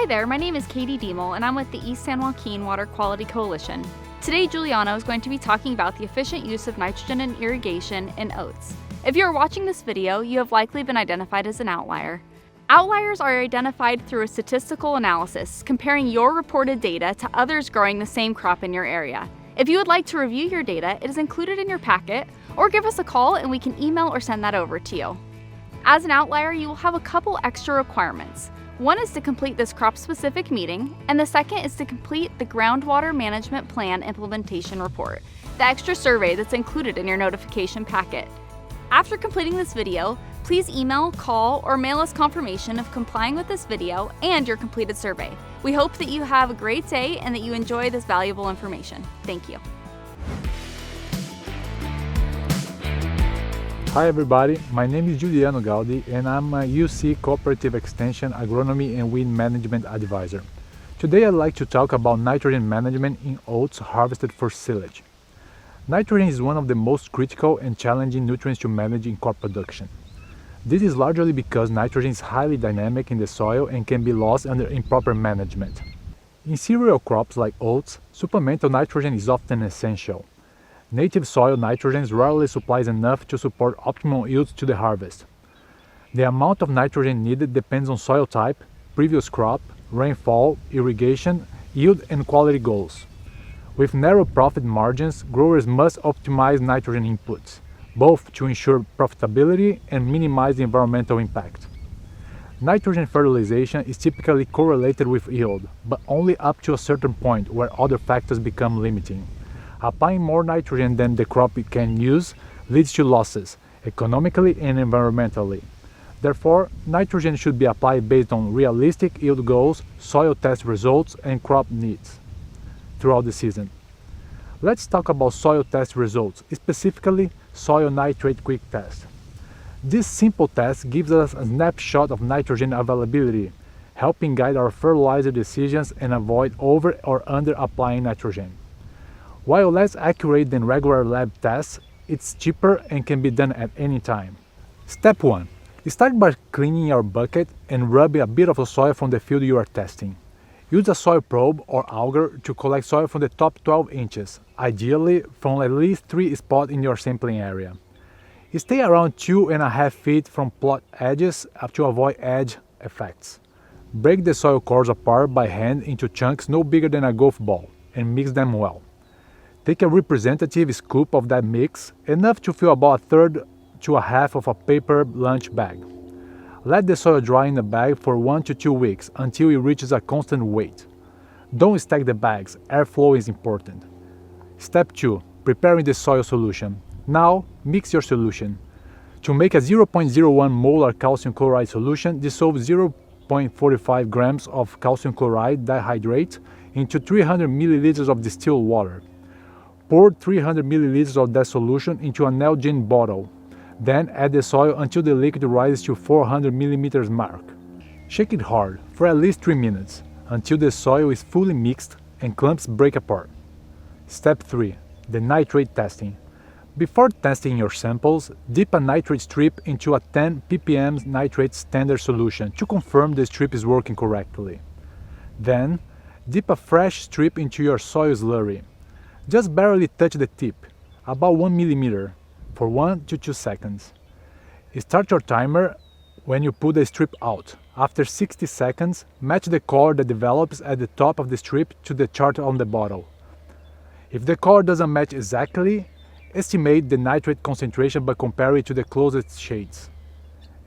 there, my name is Katie Diemel and I'm with the East San Joaquin Water Quality Coalition. Today, Giuliano is going to be talking about the efficient use of nitrogen in irrigation in oats. If you are watching this video, you have likely been identified as an outlier. Outliers are identified through a statistical analysis, comparing your reported data to others growing the same crop in your area. If you would like to review your data, it is included in your packet, or give us a call and we can email or send that over to you. As an outlier, you will have a couple extra requirements. One is to complete this crop-specific meeting, and the second is to complete the Groundwater Management Plan Implementation Report, the extra survey that's included in your notification packet. After completing this video, please email, call, or mail us confirmation of complying with this video and your completed survey. We hope that you have a great day and that you enjoy this valuable information. Thank you. Hi everybody, my name is Giuliano Gaudi and I'm a UC Cooperative Extension Agronomy and Weed Management Advisor. Today I'd like to talk about nitrogen management in oats harvested for silage. Nitrogen is one of the most critical and challenging nutrients to manage in crop production. This is largely because nitrogen is highly dynamic in the soil and can be lost under improper management. In cereal crops like oats, supplemental nitrogen is often essential. Native soil nitrogen rarely supplies enough to support optimal yields to the harvest. The amount of nitrogen needed depends on soil type, previous crop, rainfall, irrigation, yield and quality goals. With narrow profit margins, growers must optimize nitrogen inputs, both to ensure profitability and minimize the environmental impact. Nitrogen fertilization is typically correlated with yield, but only up to a certain point where other factors become limiting. Applying more nitrogen than the crop can use leads to losses, economically and environmentally. Therefore, nitrogen should be applied based on realistic yield goals, soil test results, and crop needs throughout the season. Let's talk about soil test results, specifically soil nitrate quick test. This simple test gives us a snapshot of nitrogen availability, helping guide our fertilizer decisions and avoid over or under applying nitrogen. While less accurate than regular lab tests, it's cheaper and can be done at any time. Step 1. Start by cleaning your bucket and rub a bit of the soil from the field you are testing. Use a soil probe or auger to collect soil from the top 12 inches, ideally from at least 3 spots in your sampling area. Stay around 2.5 feet from plot edges to avoid edge effects. Break the soil cores apart by hand into chunks no bigger than a golf ball and mix them well. Take a representative scoop of that mix, enough to fill about 1/3 to 1/2 of a paper lunch bag. Let the soil dry in the bag for 1 to 2 weeks until it reaches a constant weight. Don't stack the bags, airflow is important. Step 2. Preparing the soil solution. Now, mix your solution. To make a 0.01 molar calcium chloride solution, dissolve 0.45 grams of calcium chloride dihydrate into 300 milliliters of distilled water. Pour 300 milliliters of that solution into an Nalgene bottle. Then add the soil until the liquid rises to 400 millimeters mark. Shake it hard for at least 3 minutes until the soil is fully mixed and clumps break apart. Step 3. The nitrate testing. Before testing your samples, dip a nitrate strip into a 10 ppm nitrate standard solution to confirm the strip is working correctly. Then, dip a fresh strip into your soil slurry. Just barely touch the tip, about 1 millimeter, for 1 to 2 seconds. Start your timer when you pull the strip out. After 60 seconds, match the color that develops at the top of the strip to the chart on the bottle. If the color doesn't match exactly, estimate the nitrate concentration by comparing it to the closest shades.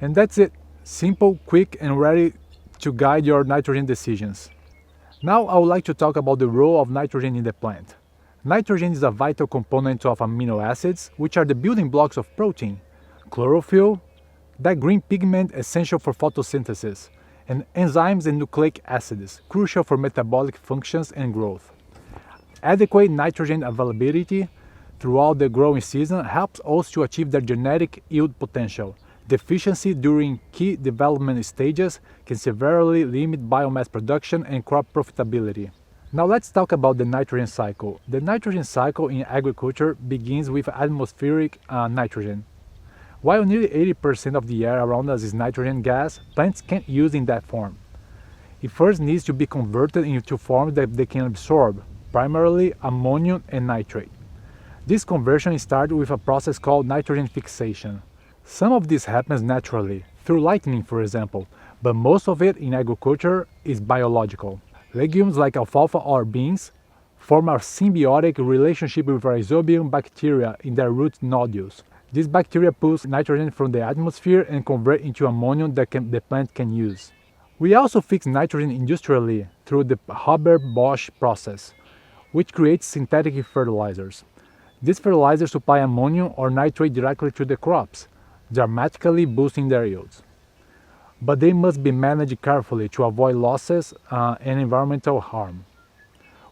And that's it. Simple, quick, and ready to guide your nitrogen decisions. Now I would like to talk about the role of nitrogen in the plant. Nitrogen is a vital component of amino acids, which are the building blocks of protein, chlorophyll, that green pigment essential for photosynthesis, and enzymes and nucleic acids, crucial for metabolic functions and growth. Adequate nitrogen availability throughout the growing season helps oats to achieve their genetic yield potential. Deficiency during key development stages can severely limit biomass production and crop profitability. Now let's talk about the nitrogen cycle. The nitrogen cycle in agriculture begins with atmospheric nitrogen. While nearly 80% of the air around us is nitrogen gas, plants can't use in that form. it first needs to be converted into forms that they can absorb, primarily ammonium and nitrate. This conversion starts with a process called nitrogen fixation. Some of this happens naturally, through lightning for example, but most of it in agriculture is biological. Legumes like alfalfa or beans form a symbiotic relationship with rhizobium bacteria in their root nodules. These bacteria pulls nitrogen from the atmosphere and convert into ammonium that the plant can use. We also fix nitrogen industrially through the Haber-Bosch process, which creates synthetic fertilizers. These fertilizers supply ammonium or nitrate directly to the crops, dramatically boosting their yields. But they must be managed carefully to avoid losses and environmental harm.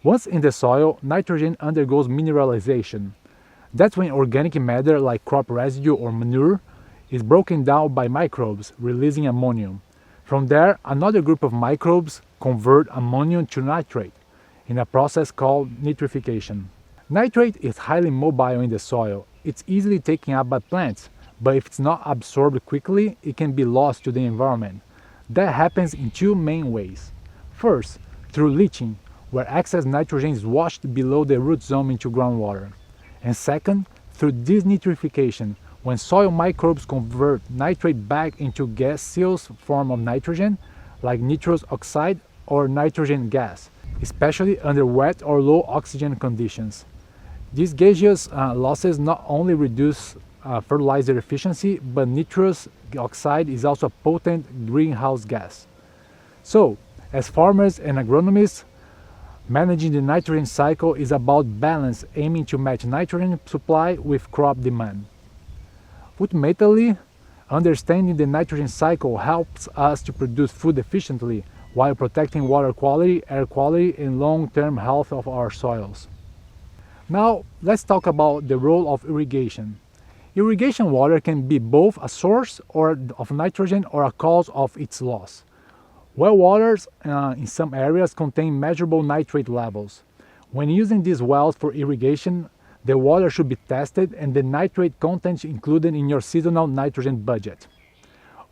Once in the soil, nitrogen undergoes mineralization. That's when organic matter like crop residue or manure is broken down by microbes, releasing ammonium. From there, another group of microbes convert ammonium to nitrate in a process called nitrification. Nitrate is highly mobile in the soil. It's easily taken up by plants, but if it's not absorbed quickly, it can be lost to the environment. That happens in two main ways. First, through leaching, where excess nitrogen is washed below the root zone into groundwater. And second, through desnitrification, when soil microbes convert nitrate back into gaseous form of nitrogen, like nitrous oxide or nitrogen gas, especially under wet or low oxygen conditions. These gaseous losses not only reduce fertilizer efficiency, but nitrous oxide is also a potent greenhouse gas. So, as farmers and agronomists, managing the nitrogen cycle is about balance, aiming to match nitrogen supply with crop demand. Ultimately, understanding the nitrogen cycle helps us to produce food efficiently while protecting water quality, air quality, and long-term health of our soils. Now, let's talk about the role of irrigation. Irrigation water can be both a source of nitrogen or a cause of its loss. Well waters in some areas contain measurable nitrate levels. When using these wells for irrigation, the water should be tested and the nitrate content included in your seasonal nitrogen budget.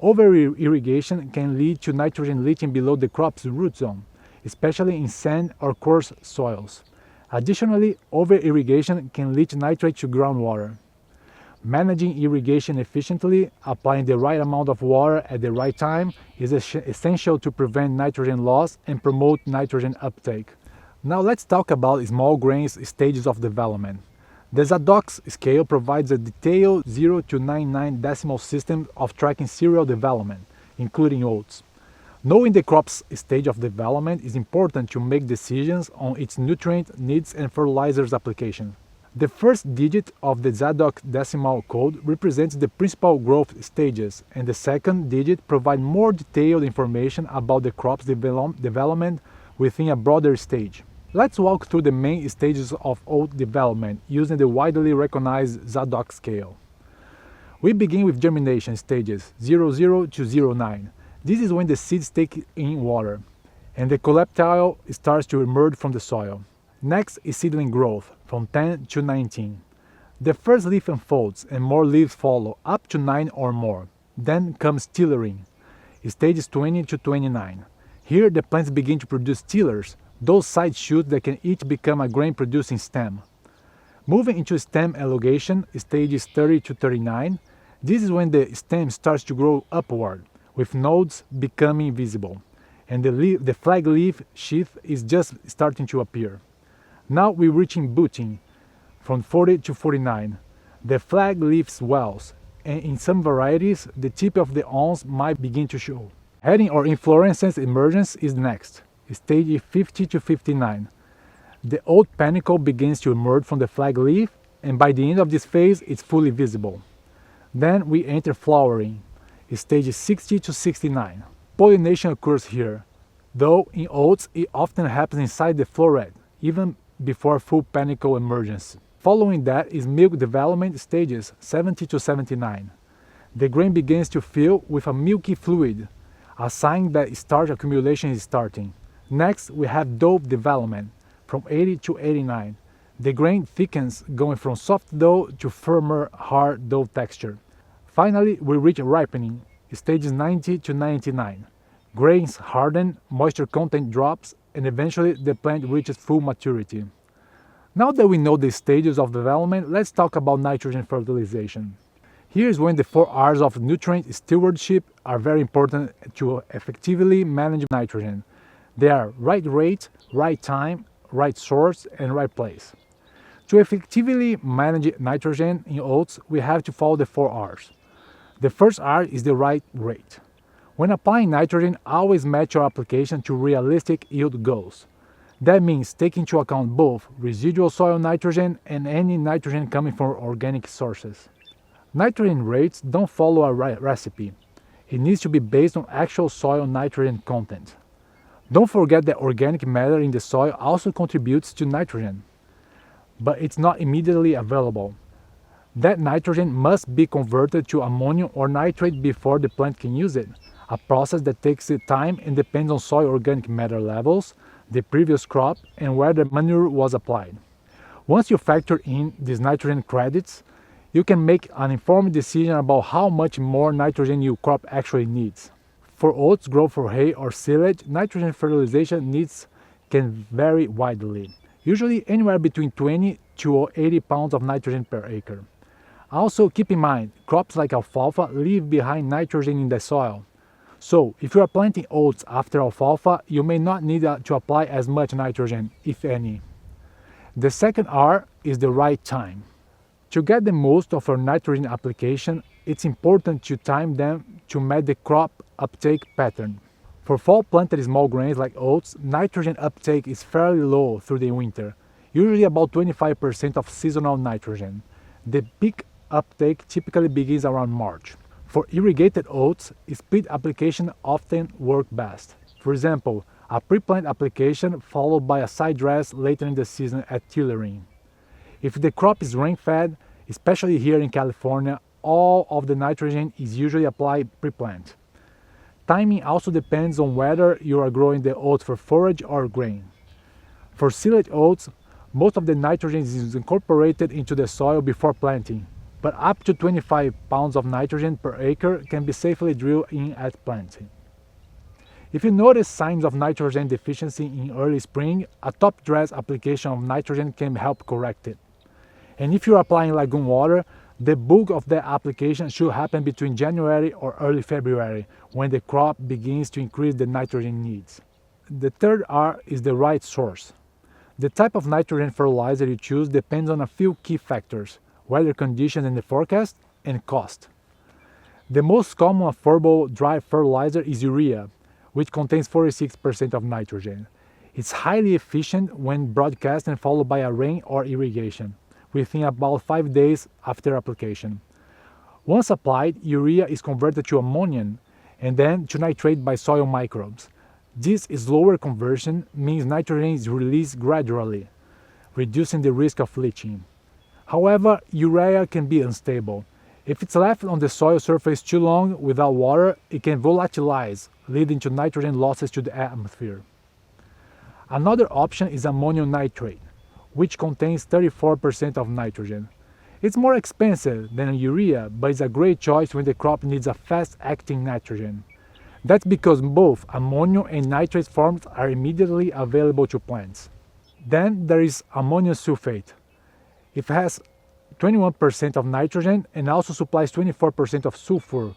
Over-irrigation can lead to nitrogen leaching below the crop's root zone, especially in sand or coarse soils. Additionally, over-irrigation can leach nitrate to groundwater. Managing irrigation efficiently, applying the right amount of water at the right time, is essential to prevent nitrogen loss and promote nitrogen uptake. Now let's talk about small grains stages of development. The Zadok's scale provides a detailed 0 to 99 decimal system of tracking cereal development, including oats. Knowing the crop's stage of development is important to make decisions on its nutrient needs and fertilizers application. The first digit of the Zadok decimal code represents the principal growth stages, and the second digit provides more detailed information about the crop's development within a broader stage. Let's walk through the main stages of oat development using the widely recognized Zadok scale. We begin with germination stages 00 to 09. This is when the seeds take in water and the coleoptile starts to emerge from the soil. Next is seedling growth from 10 to 19. The first leaf unfolds and more leaves follow up to 9 or more. Then comes tillering, stages 20 to 29. Here the plants begin to produce tillers, those side shoots that can each become a grain producing stem. Moving into stem elongation, stages 30 to 39, this is when the stem starts to grow upward, with nodes becoming visible, and the flag leaf sheath is just starting to appear. Now we're reaching butting, from 40 to 49. The flag leaf swells, and in some varieties, the tip of the awns might begin to show. Heading or inflorescence emergence is next, stage 50 to 59. The oat panicle begins to emerge from the flag leaf, and by the end of this phase, it's fully visible. Then we enter flowering, stage 60 to 69. Pollination occurs here, though in oats it often happens inside the floret, even before full panicle emergence. Following that is milk development stages 70 to 79. The grain begins to fill with a milky fluid, a sign that starch accumulation is starting. Next we have dough development from 80 to 89. The grain thickens, going from soft dough to firmer, hard dough texture. Finally, we reach ripening, stages 90 to 99. Grains harden, moisture content drops, and eventually the plant reaches full maturity. Now that we know the stages of development, let's talk about nitrogen fertilization. Here's when the 4 R's of nutrient stewardship are very important to effectively manage nitrogen. They are right rate, right time, right source, and right place. To effectively manage nitrogen in oats, we have to follow the 4 R's. The first R is the right rate. When applying nitrogen, always match your application to realistic yield goals. That means taking into account both residual soil nitrogen and any nitrogen coming from organic sources. Nitrogen rates don't follow a recipe. It needs to be based on actual soil nitrogen content. Don't forget that organic matter in the soil also contributes to nitrogen, but it's not immediately available. That nitrogen must be converted to ammonium or nitrate before the plant can use it, a process that takes time and depends on soil organic matter levels, the previous crop, and where the manure was applied. Once you factor in these nitrogen credits, you can make an informed decision about how much more nitrogen your crop actually needs. For oats grown for hay or silage, nitrogen fertilization needs can vary widely, usually anywhere between 20 to 80 pounds of nitrogen per acre. Also, keep in mind, crops like alfalfa leave behind nitrogen in the soil. So, if you are planting oats after alfalfa, you may not need to apply as much nitrogen, if any. The second R is the right time. To get the most of your nitrogen application, it's important to time them to match the crop uptake pattern. For fall planted small grains like oats, nitrogen uptake is fairly low through the winter, usually about 25% of seasonal nitrogen. The peak uptake typically begins around March. For irrigated oats, split application often works best. For example, a pre-plant application followed by a side dress later in the season at tillering. If the crop is rain-fed, especially here in California, all of the nitrogen is usually applied pre-plant. Timing also depends on whether you are growing the oats for forage or grain. For silage oats, most of the nitrogen is incorporated into the soil before planting, but up to 25 pounds of nitrogen per acre can be safely drilled in at planting. If you notice signs of nitrogen deficiency in early spring, a top dress application of nitrogen can help correct it. And if you're applying lagoon water, the bulk of the application should happen between January or early February, when the crop begins to increase the nitrogen needs. The third R is the right source. The type of nitrogen fertilizer you choose depends on a few key factors: weather conditions in the forecast, and cost. The most common affordable dry fertilizer is urea, which contains 46% of nitrogen. It's highly efficient when broadcast and followed by a rain or irrigation, within about 5 days after application. Once applied, urea is converted to ammonium and then to nitrate by soil microbes. This slower conversion means nitrogen is released gradually, reducing the risk of leaching. However, urea can be unstable. If it's left on the soil surface too long without water, it can volatilize, leading to nitrogen losses to the atmosphere. Another option is ammonium nitrate, which contains 34% of nitrogen. It's more expensive than urea, but it's a great choice when the crop needs a fast-acting nitrogen. That's because both ammonium and nitrate forms are immediately available to plants. Then there is ammonium sulfate. It has 21% of nitrogen and also supplies 24% of sulfur.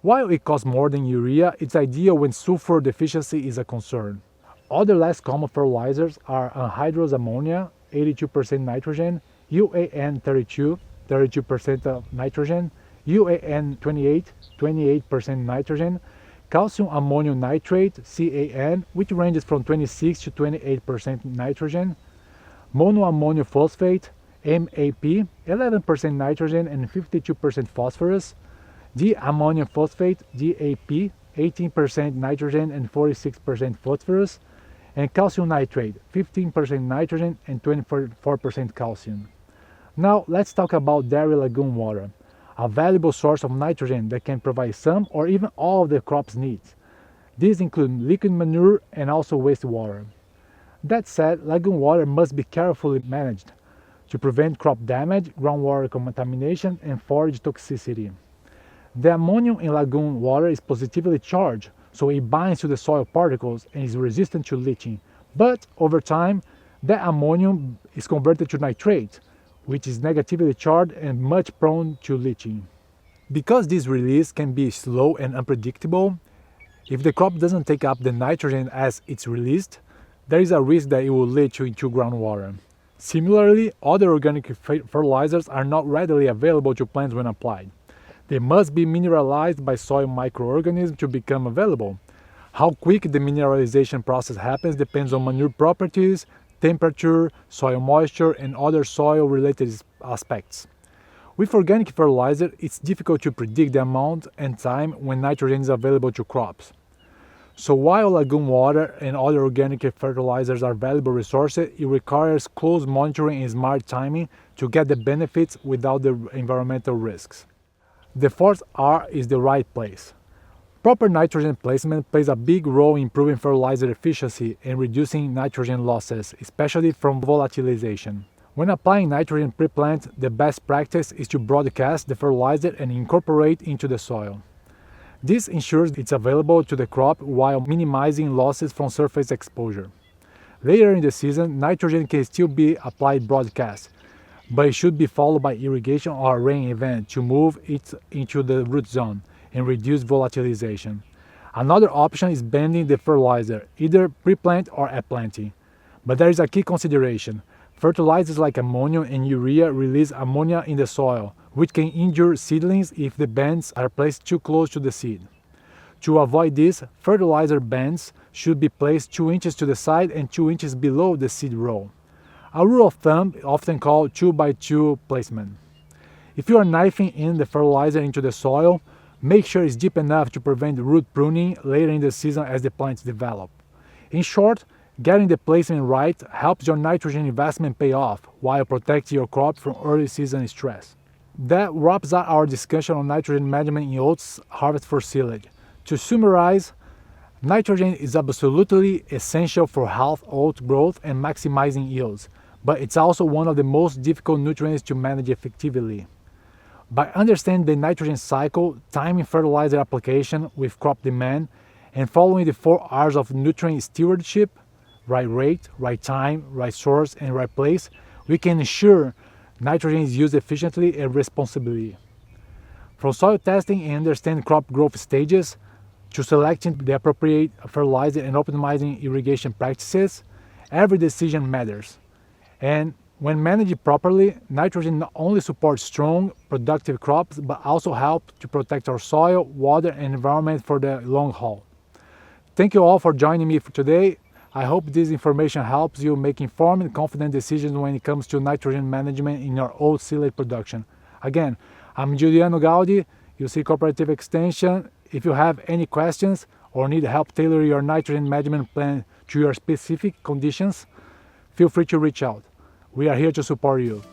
While it costs more than urea, it's ideal when sulfur deficiency is a concern. Other less common fertilizers are anhydrous ammonia, 82% nitrogen, UAN32, 32% of nitrogen, UAN28, 28% nitrogen, calcium ammonium nitrate, CAN, which ranges from 26 to 28% nitrogen, monoammonium phosphate, MAP, 11% nitrogen and 52% phosphorus, diammonium phosphate, DAP, 18% nitrogen and 46% phosphorus, and calcium nitrate, 15% nitrogen and 24% calcium. Now let's talk about dairy lagoon water, a valuable source of nitrogen that can provide some or even all of the crop's needs. These include liquid manure and also wastewater. That said, lagoon water must be carefully managed to prevent crop damage, groundwater contamination, and forage toxicity. The ammonium in lagoon water is positively charged, so it binds to the soil particles and is resistant to leaching. But over time, that ammonium is converted to nitrate, which is negatively charged and much prone to leaching. Because this release can be slow and unpredictable, if the crop doesn't take up the nitrogen as it's released, there is a risk that it will leach into groundwater. Similarly, other organic fertilizers are not readily available to plants when applied. They must be mineralized by soil microorganisms to become available. How quick the mineralization process happens depends on manure properties, temperature, soil moisture, and other soil-related aspects. With organic fertilizer, it's difficult to predict the amount and time when nitrogen is available to crops. So while lagoon water and other organic fertilizers are valuable resources, it requires close monitoring and smart timing to get the benefits without the environmental risks. The fourth R is the right place. Proper nitrogen placement plays a big role in improving fertilizer efficiency and reducing nitrogen losses, especially from volatilization. When applying nitrogen pre-plant, the best practice is to broadcast the fertilizer and incorporate into the soil. This ensures it's available to the crop while minimizing losses from surface exposure. Later in the season, nitrogen can still be applied broadcast, but it should be followed by irrigation or a rain event to move it into the root zone and reduce volatilization. Another option is blending the fertilizer, either pre-plant or at planting. But there is a key consideration. Fertilizers like ammonium and urea release ammonia in the soil, which can injure seedlings if the bands are placed too close to the seed. To avoid this, fertilizer bands should be placed 2 inches to the side and 2 inches below the seed row. A rule of thumb often called 2x2 placement. If you are knifing in the fertilizer into the soil, make sure it's deep enough to prevent root pruning later in the season as the plants develop. In short, getting the placement right helps your nitrogen investment pay off while protecting your crop from early season stress. That wraps up our discussion on nitrogen management in oats harvest for silage. To summarize, nitrogen is absolutely essential for healthy oat growth and maximizing yields, but it's also one of the most difficult nutrients to manage effectively. By understanding the nitrogen cycle, timing fertilizer application with crop demand, and following the 4 R's of nutrient stewardship, right rate, right time, right source, and right place, we can ensure nitrogen is used efficiently and responsibly. From soil testing and understanding crop growth stages, to selecting the appropriate fertilizer and optimizing irrigation practices, every decision matters. And when managed properly, nitrogen not only supports strong, productive crops, but also helps to protect our soil, water, and environment for the long haul. Thank you all for joining me for today. I hope this information helps you make informed and confident decisions when it comes to nitrogen management in your oat silage production. Again, I'm Giuliano Gaudi, UC Cooperative Extension. If you have any questions or need help tailor your nitrogen management plan to your specific conditions, feel free to reach out. We are here to support you.